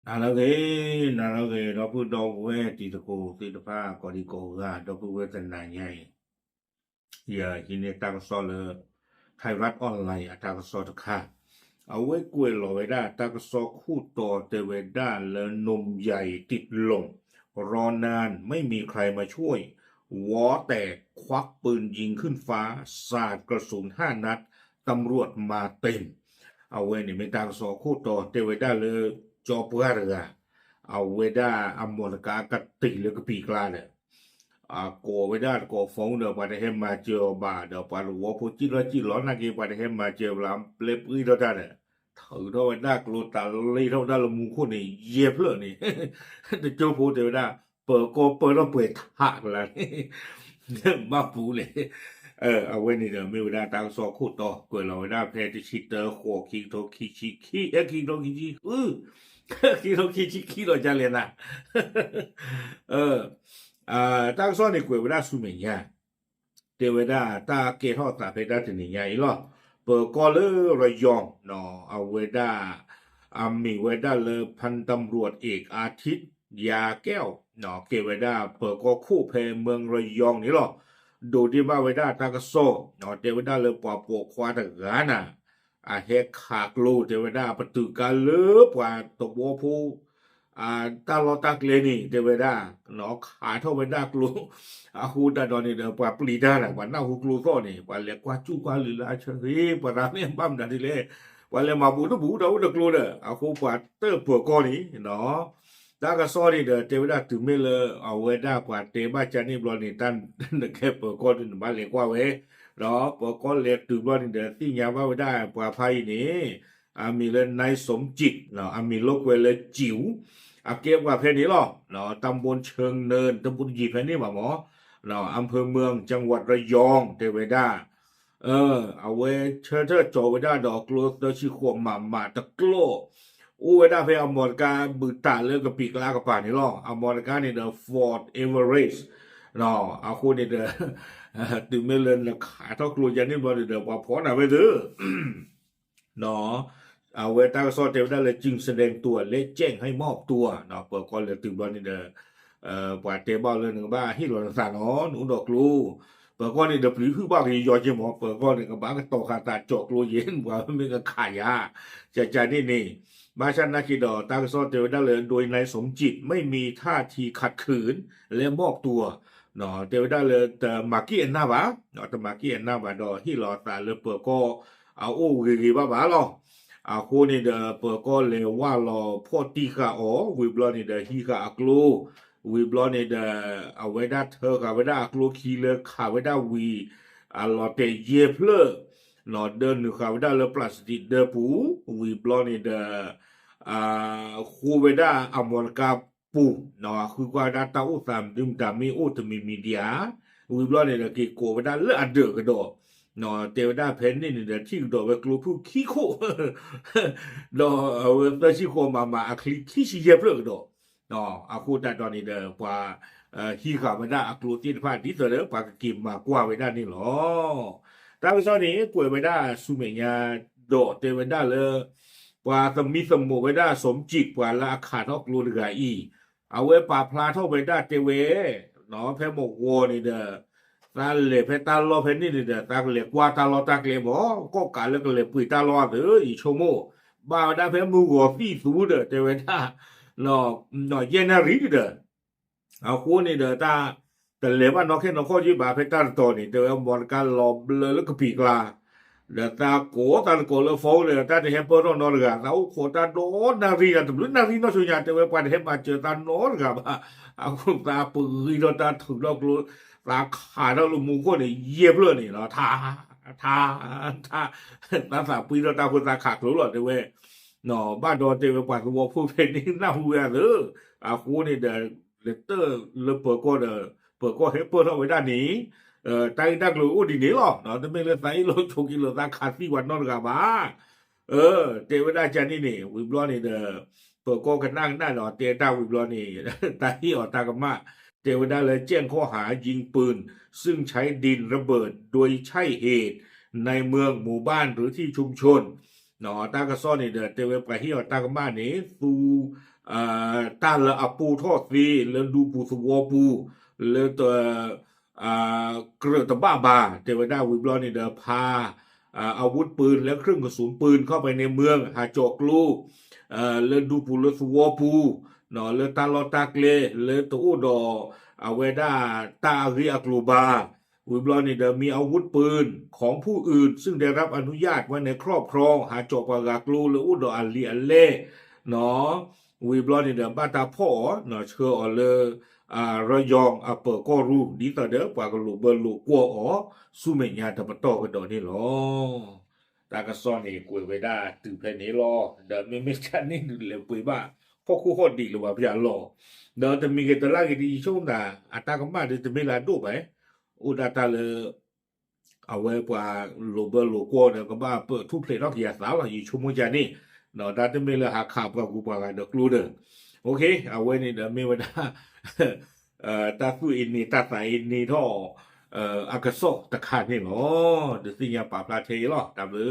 나라게 러브 왜 디드고 디드파 거리고가 러브 왜 된나냐이 야 히네 딱서르 ไทยรัฐออนไลน์ตากสอค่ะเอาไว้กล้วยลอยได้ตากสอคู่ต่อเตเวด้าและนมใหญ่ติดลมรอนานไม่มีใครมาช่วยวอแตกควักปืนยิงขึ้นฟ้าสาดกระสุน5 นัดตำรวจมาเต็มเอาไว้นี่ไม่ตากสอคู่ต่อเตเวด้าเลยจอปวาเรือเอาไว้ได้อมรกากติเลยก็ปีกลาเนี่ย ko weda ko phone da pada hem ma che ba da pa lu wo phu chi lo na ki pada hem ma che lam ple pui do da ne thử đó weda klo ta li đâu da lu mu khu ni ye phlo ni de cho phu de weda per ko per lo pue tha la ma pu le a we ni de me weda ta so khu to ko lo weda phe ti chi de ho ki to ki chi ki e ki to ki chi ki to ki chi ki lo ja le na 当说你鬼不大苏美呀，对不对？大给他打配打的你呀，伊咯，不过了ระยองเนาะเอาไว้ได้มีไว้ได้เลยพันตำรวจเอกอาทิตย์ยาแก้วเนาะเก็บไว้ได้เปิดก็คู่เพเมืองระยองนี่หรอดูที่มาไว้ได้ตากระโซเนาะเดี๋ยวไว้ได้เลยปอปวกควาตะกาน่ะเฮกขากลูเดี๋ยวไว้ได้ประตูการเลือบว่าตกวัวผู้ตาลอตากเลนี่เดี๋ยวไว้ได้เนาะขาเท่าไว้ได้กลู aku dah doni dah pa pelida lah pa na huklu so ni pa le kwa chu kwa li la che he pa ra ne bam da di le pa le ma bu tu bu da u da klo da aku pa te po ko ni no da ka so ni da te da tu me le a we da pa te ba cha ni blo ni tan de ke po ko ni ba le kwa we đó po ko le tu blo ni da ti nya ba we da pa phai ni mi le nai somจิตเนาะมีโลกเวลจิ๋วเก็บว่าเพนี้หรอเนาะตำบลเชิงเนินตำบลหยีเพนี้บ่หมอ เราอำเภอเมืองจังหวัดระยองเทวดาเอาไว้เชิญเธอโจไว้ได้ดอกกลัวเธอชื่อขวบหมาตะกลัวอู้ไว้ได้เพื่อเอาหมดการบือตาเลือกกับปีกลากระป่านี่หรอเอาหมดการนี่เดอะฟอร์ดเอเวอเรสต์เนาะเอาคุณนี่เดอตึงไม่เลินขาเท่ากลัวยันนี่บอลเดอว่าพอหน่ะไปเถอะเนาะเอาไว้ตากซอเทวดาเลยจึงแสดงตัวและแจ้งให้มอบตัวเนาะเปิดก่อนเลยตึงบอลนี่เดอ quả tế bao lên người ba hít vào sản nó nụ độc lu và con này đập lý hư bao thì do chứ mà và con này các bạn cái tổ khả tạt chọc lu yên và mình cái khải à chảนี่นี่มาชันนาคิดอตากซอเทวดาเลยโดยนายสมจิตไม่มีท่าทีขัดขืนและมอบตัวเนาะเทวดาเลยแต่มากี้เอ็นหน้าบ้าเนาะแต่มากี้เอ็นหน้าบ้าดอที่รอตาเลยเปิดก็เอาโอ้กีบ้าบ้าหรอคนนี่เดเปิดก็เลยว่าเราพ่อตีข้าอ๋อวิบลอนี่เดฮีข้าอักลู we blonde aweda thơ aweda klo kile aweda we alote ye ple no đơn nu aweda le plastic de pu we blonde huweda amorka pu no khu kwa da ta u sam dum ta mi u to mi media we blonde de ki ko weda le ade ke do no te weda pen ni de ti do we klo pu ki ko no we ta chi ko ma akli ki chi ye ple ke do เนาะคูแต่ตอนนี้เด้อว่าฮีข่าวไม่ได้กลัวที่พลาดที่สุดเลยว่ากิมมากว่าไว้ได้นี่หรอแต่ตอนนี้กลัวไม่ได้สุเมียโดดเตไม่ได้เลยว่าสมีสมุไว้ได้สมจิตว่าละขาดทอกลูเหลืออีเอาไว้ป่าพลาเท่าไปได้เตเวเนาะแพ้หมกวัวนี่เด้อตาเหล็บแพ้ตาลอแพ้นี่เด้อตาเหล็กว่าตาลอตาเหล็บก็การเลิกเหล็บปุยตาลอเด้ออีโชโมบ้าได้แพ้มือหัวพี่สูเด้อเตเวด้า nó 옛날 리더 아고니 다 레바 너케 너코지 바페타 토니 데 뭔가 로블 그 비글라 다 고다 고르 포르 다 햄퍼로 노르가 나우 고다 도 나리가 도 나리 소냐 데 왜 관해 맞죠 다 노르가 바 아고 다 뿌이로 다 틀로 다 카로 무고니 예블니 다 나사 뿌이로 다 고다 카로 데 nó ba đồ thì quả của bộ phim này nào vừa nữa khu này để tớ lập bờ co hết bờ thôi đã ní tay đang lũ đi ní lọ nó tớ mới lên tay lũ chụp cái lũ ta khát phi quạt non cả ba thì vừa đã chân đi nè vì lo này bờ co cái năng đã nó tiền tao vì lo này tay ở ta cái mà thì vừa đãเลยแจ้งข้อหายิงปืนซึ่งใช้ดินระเบิดโดยใช่เหตุในเมืองหมู่บ้านหรือที่ชุมชน เนาะตากระซ้อนนี่เด้อเตเวไปเฮียตากมานี่สูตาละอปูทอดซีเลดูปูสวอปูเลตัวอ่เกลือตะบ้าบาเทวดาวิบลอนี่เด้อพาอาวุธปืนและเครื่องกระสุนปืนเข้าไปในเมืองหาจอกลูกเลดูปูเลสวอปูเนาะเลตาลอตากเลเลตัวดอเอาเวดาตาเรียกลูบา อุยบลอนี่เดิมมีอาวุธปืนของผู้อื่นซึ่งได้รับอนุญาตไว้ในครอบครองหาจบปากากลูหรืออุดออัลลีอัลเล่เนาะอุยบลอนี่เดิมบ้านตาพ่อเนาะเชื่ออเลระยองอเปอร์ก็รู้ดีต่อเด้อปากลูเบอร์ลูกัวอ๋อสู้เมียตะปะตอกันดอนี่หรอตากระซ่อนเอกวยไว้ได้ตื่นเพนี้รอเดิมไม่ชันนี่เลยปุยบ้าพ่อคู่โคตรดีหรือว่าพี่รอเดิมจะมีกันตลาดกันดีช่วงน่ะอัตรากันมาเดิมจะไม่ลาดูไป udata le awe pa lo be lo ko ne ka ba pe tu ple lok ya sa la yi chu mo ja ni no da te me le ha kha pa ku pa ga de klu de okay awe ni de me wa da ta su in ni ta sa in ni tho akaso ta kha ni lo de sin ya pa pla the lo ta bu